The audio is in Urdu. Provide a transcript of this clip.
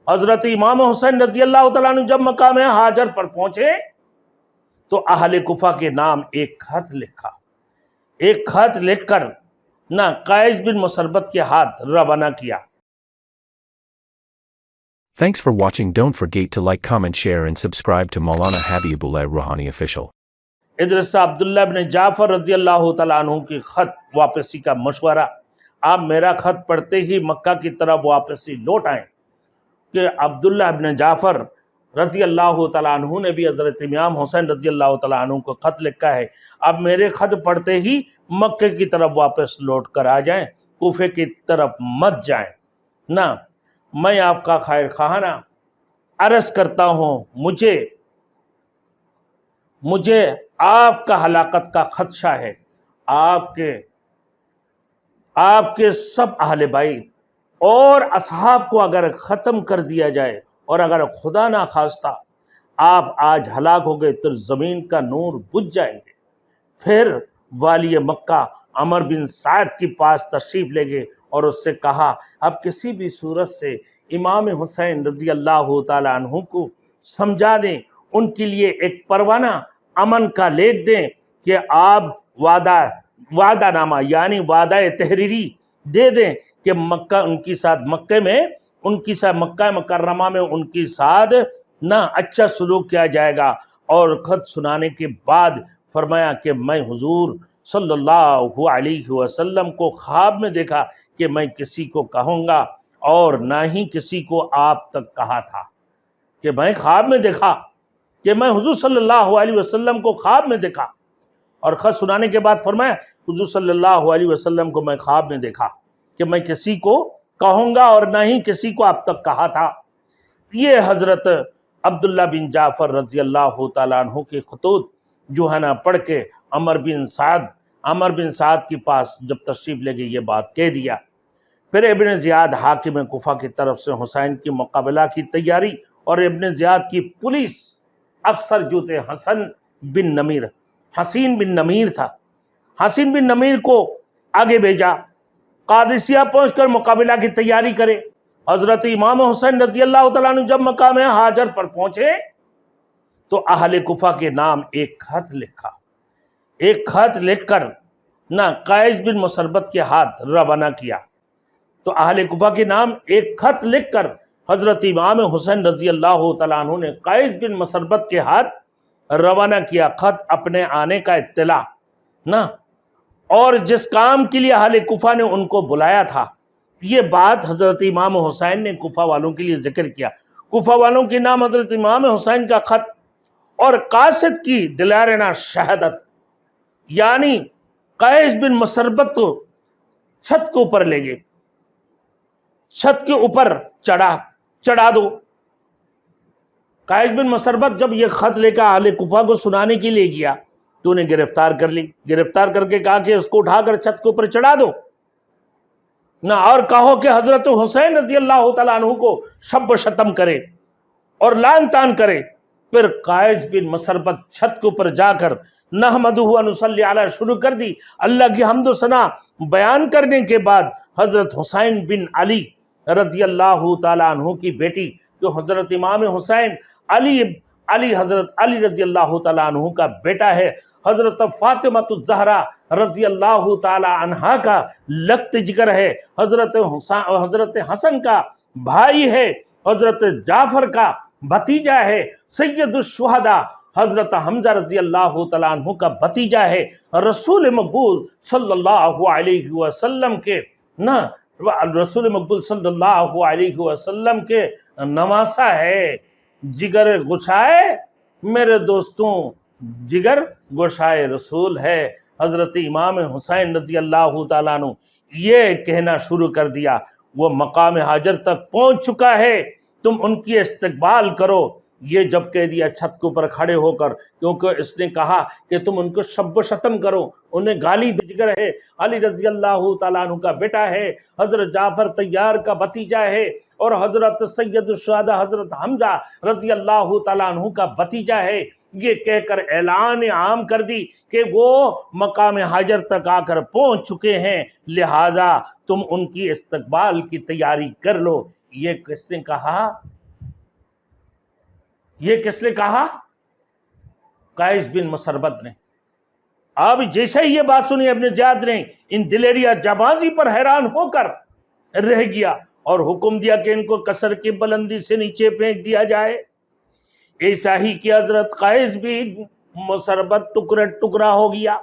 حضرت امام حسین رضی اللہ تعالیٰ عنہ جب مقام ہاجر پر پہنچے تو اہل کوفہ کے نام ایک خط لکھا، ایک خط لکھ کر نہ قیس بن مسربت کے ہاتھ روانہ کیا۔ Thanks for watching. Don't forget to like, comment, share and subscribe to Maulana Habibullah Rouhani Official. ادھر سے عبداللہ بن جعفر رضی اللہ تعالیٰ عنہ کی خط واپسی کا مشورہ، آپ میرا خط پڑھتے ہی مکہ کی طرف واپسی لوٹ آئیں، کہ عبداللہ بن جعفر رضی اللہ تعالیٰ عنہ نے بھی حضرت امام حسین رضی اللہ تعالیٰ عنہ کو خط لکھا ہے، آپ میرے خط پڑھتے ہی مکہ کی طرف واپس لوٹ کر آ جائیں، کوفے کی طرف مت جائیں۔ نہ میں آپ کا خیر خواہانہ عرض کرتا ہوں، مجھے آپ کا ہلاکت کا خدشہ ہے، آپ کے سب اہل بیت اور اصحاب کو اگر ختم کر دیا جائے، اور اگر خدا نہ خواستہ آپ آج ہلاک ہو گئے تو زمین کا نور بجھ جائیں گے۔ پھر والی مکہ عمر بن سعد کے پاس تشریف لے گئے اور اس سے کہا، اب کسی بھی صورت سے امام حسین رضی اللہ تعالیٰ عنہ کو سمجھا دیں، ان کے لیے ایک پروانہ امن کا لکھ دیں کہ آپ وعدہ نامہ یعنی وعدہ تحریری دے دیں کہ مکہ مکرمہ میں ان کی ساتھ نہ اچھا سلوک کیا جائے گا۔ اور خط سنانے کے بعد فرمایا کہ میں حضور صلی اللہ علیہ وسلم کو خواب میں دیکھا کہ میں کسی کو کہوں گا اور نہ ہی کسی کو آپ تک کہا تھا، کہ میں خواب میں دیکھا کہ میں حضور صلی اللہ علیہ وسلم کو خواب میں دیکھا، اور خط سنانے کے بعد فرمایا حضور صلی اللہ علیہ وسلم کو میں خواب میں دیکھا کہ میں کسی کو کہوں گا اور نہ ہی کسی کو اب تک کہا تھا۔ یہ حضرت عبداللہ بن جعفر رضی اللہ تعالیٰ عنہ کے خطوط جو ہے نا پڑھ کے عمر بن سعد کے پاس جب تشریف لے گئے یہ بات کہہ دیا۔ پھر ابن زیاد حاکم کوفہ کی طرف سے حسین کی مقابلہ کی تیاری، اور ابن زیاد کی پولیس افسر جو تھے حسین بن نمیر تھا، حسین بن نمیر کو آگے بھیجا، قادسیہ پہنچ کر مقابلہ کی تیاری کرے۔ حضرت امام حسین رضی اللہ تعالیٰ عنہ جب مقام ہاجر پر پہنچے تو اہل کوفہ کے نام ایک خط لکھا، ایک خط لکھ کر نہ قیس بن مسربت کے ہاتھ روانہ کیا۔ تو اہل کوفہ کے نام ایک خط لکھ کر حضرت امام حسین رضی اللہ تعالیٰ عنہ نے قیس بن مسربت کے ہاتھ روانہ کیا، خط اپنے آنے کا اطلاع نہ، اور جس کام کے لیے اہل کوفہ نے ان کو بلایا تھا۔ یہ بات حضرت امام حسین نے کوفہ والوں کے لیے ذکر کیا۔ کوفہ والوں کے نام حضرت امام حسین کا خط اور قاصد کی دلارنہ شہادت، یعنی قیس بن مسربت کو چھت کے اوپر لے گئے، چھت کے اوپر چڑھا دو۔ قیس بن مسربت جب یہ خط لے کر اہل کوفہ کو سنانے کے لیے گیا تو انہیں گرفتار کر لی، گرفتار کر کے کہا کہ اس کو اٹھا کر چھت کے اوپر چڑھا دو نہ، اور کہو کہ حضرت حسین رضی اللہ تعالیٰ عنہ کو شب و شتم کرے اور لعن طعن کرے۔ پھر قیس بن مسربت چھت کے اوپر جا کر نحمدہ و نصلی علیہ شروع کر دی۔ اللہ کی حمد و ثنا بیان کرنے کے بعد حضرت حسین بن علی رضی اللہ تعالیٰ عنہ کی بیٹی، جو حضرت امام حسین حضرت علی رضی اللہ تعالیٰ عنہ کا بیٹا ہے، حضرت فاطمہ الزہرا رضی اللہ تعالیٰ عنہا کا لقت جگر ہے، حضرت حسن کا بھائی ہے، حضرت جعفر کا بھتیجا ہے، سید الشہداء حضرت حمزہ رضی اللہ تعالیٰ عنہ کا بھتیجا ہے، رسول مقبول صلی اللہ علیہ وسلم کے نواسہ ہے، جگر گشائے میرے دوستوں، جگر گشائے رسول ہے۔ حضرت امام حسین رضی اللہ تعالیٰ عنہ یہ کہنا شروع کر دیا، وہ مقام ہاجر تک پہنچ چکا ہے، تم ان کی استقبال کرو۔ یہ جب کہہ دیا چھت کے اوپر کھڑے ہو کر، کیونکہ اس نے کہا کہ تم ان کو شب و شتم کرو، انہیں گالی جگر ہے، علی رضی اللہ تعالیٰ عنہ کا بیٹا ہے، حضرت جعفر طیار کا بھتیجا ہے، اور حضرت سید الشہداء حضرت حمزہ رضی اللہ تعالیٰ عنہ کا بھتیجا ہے۔ یہ کہہ کر اعلان عام کر دی کہ وہ مقام ہاجر تک آ کر پہنچ چکے ہیں، لہٰذا تم ان کی استقبال کی تیاری کر لو۔ یہ کس نے کہا؟ یہ کس نے کہا؟ قیس بن مسربت نے۔ اب جیسے ہی یہ بات سنی ابن زیاد نے ان دلیریا جبازی پر حیران ہو کر رہ گیا اور حکم دیا کہ ان کو قصر کی بلندی سے نیچے پھینک دیا جائے۔ ایسا ہی کہ حضرت قیس بن مسربت ٹکڑا ٹکڑا ہو گیا۔